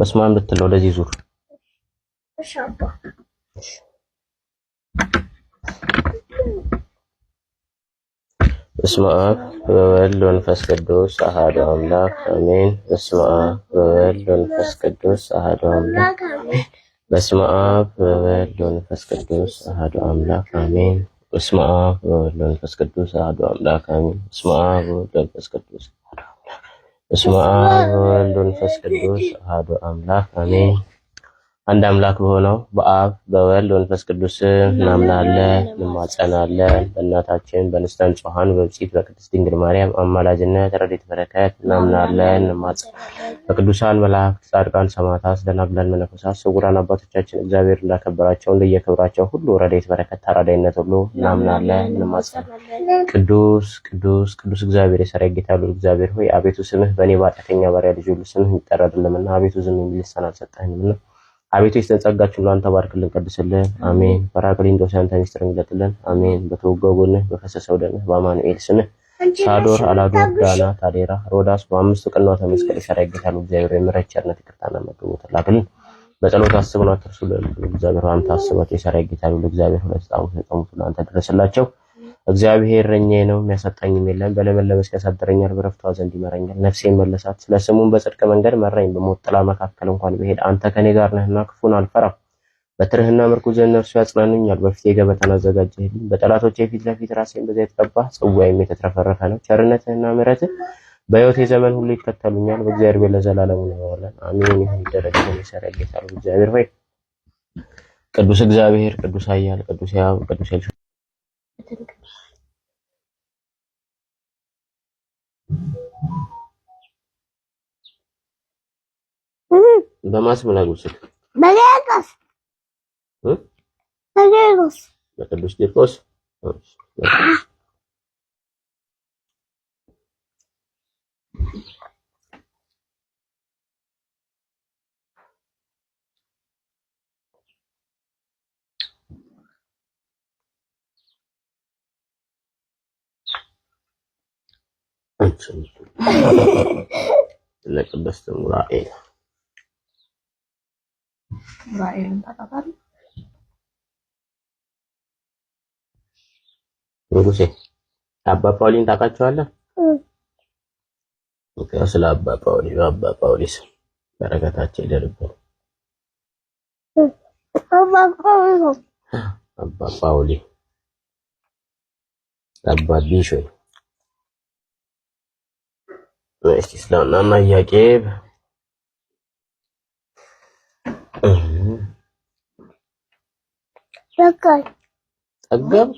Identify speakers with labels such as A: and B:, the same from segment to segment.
A: በስመ አብ ብትል ወደዚህ ዙር።
B: እሺ አባ
A: በስመ አብ ወወልድ ወመንፈስ ቅዱስ አሐዱ አምላክ አሜን። በስመ አብ ወወልድ ወመንፈስ ቅዱስ አሐዱ አምላክ አሜን። በስመ አብ ወወልድ ወመንፈስ ቅዱስ አሐዱ አምላክ አሜን። በስመ አብ ወወልድ ወመንፈስ ቅዱስ አሐዱ አምላክ አሜን። በስመ አብ ወወልድ ወመንፈስ ቅዱስ በስመ አብ ወወልድ ወመንፈስ ቅዱስ አሐዱ አምላክ አሜን። አንድ አምላክ በሆነው በአብ በወልድ ወመንፈስ ቅዱስ እናምናለን እንማጸናለን። በእናታችን በንጽሕተ ንጹሐን በብጽዕት በቅድስት ድንግል ማርያም አማላጅነት ረድኤት በረከት እናምናለን እንማጸናለን። በቅዱሳን መላእክት፣ ጻድቃን፣ ሰማዕታት፣ ደናግላን፣ መነኮሳት፣ ስውራን አባቶቻችን እግዚአብሔር እንዳከበራቸው እንደየክብራቸው ሁሉ ረድኤት በረከት ተራዳኢነት ሁሉ እናምናለን እንማጸናለን። ቅዱስ ቅዱስ ቅዱስ እግዚአብሔር የሠራዊት ጌታ ልዑል እግዚአብሔር ሆይ አቤቱ ስምህ በእኔ በኃጢአተኛ ባሪያ ልጅ ሁሉ ስምህ ይጠራልንምና አቤቱ ዝም የሚል ልሳን አልሰጠህንምና አቤቱ የስተንጸጋችሁ ሁሉ አንተ ባርክልን ቀድስልን። አሜን። ጰራቅሊጦስ ያንተ ምስጢርን ግለጥልን። አሜን። በተወጋው ጎንህ በፈሰሰው ደምህ በአማኑኤል ስምህ ሳዶር፣ አላዶር፣ ዳናት፣ አዴራ፣ ሮዳስ በአምስቱ ቅንዋተ መስቀል የሠራዊት ጌታ ልዑል እግዚአብሔር የምሕረት ቸርነት ይቅርታና መግቦት ላክልን። በጸሎት አስቡን አትርሱልን። እግዚአብሔር አንተ አስባቸው። የሠራዊት ጌታ ልዑል እግዚአብሔር ለተጣሙት ሁሉ አንተ ድረስላቸው። እግዚአብሔር እረኛዬ ነው የሚያሳጣኝም የለም። በለመለመ መስክ ያሳድረኛል፣ በዕረፍቱ ዘንድ ይመራኛል። ነፍሴን መለሳት፣ ስለ ስሙም በጽድቅ መንገድ መራኝ። በሞት ጥላ መካከል እንኳን ብሄድ አንተ ከኔ ጋር ነህና ክፉን አልፈራም። በትርህና ምርኩዝህ እነርሱ ያጽናኑኛል። በፊቴ ገበታን አዘጋጀህልኝ፣ በጠላቶቼ ፊት ለፊት ራሴን በዘይት ቀባህ። ጽዋዬም የተትረፈረፈ ነው። ቸርነትህና ምሕረትህ በሕይወቴ ዘመን ሁሉ ይከተሉኛል። በእግዚአብሔር ቤት ለዘላለሙ እንኖራለን። አሜን። ይሁን ይደረግልን። የሠራዊት ጌታ ልዑል እግዚአብሔር ሆይ ቅዱስ እግዚአብሔር፣ ቅዱስ ኃያል፣ ቅዱስ ሕያው፣ ቅዱስ ኤልሻዳይ በማስመላጉ ስል በቅዱስ ቂርቆስ ለቅድስት ዑራኤል
C: ዑራኤልን ታውቃታለህ?
A: ንጉሴ አባ ጳውሊን ታውቃቸዋለህ? ስለ አባ ጳውሊ በአባ ጳውሊስ በረከታቸው ይደርብን። አባ ጳውሊ አባ ቢሾይ እስላምና ያቄብ ጠገብ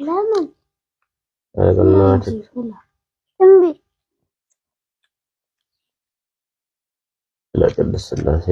A: ለቅድስት ሥላሴ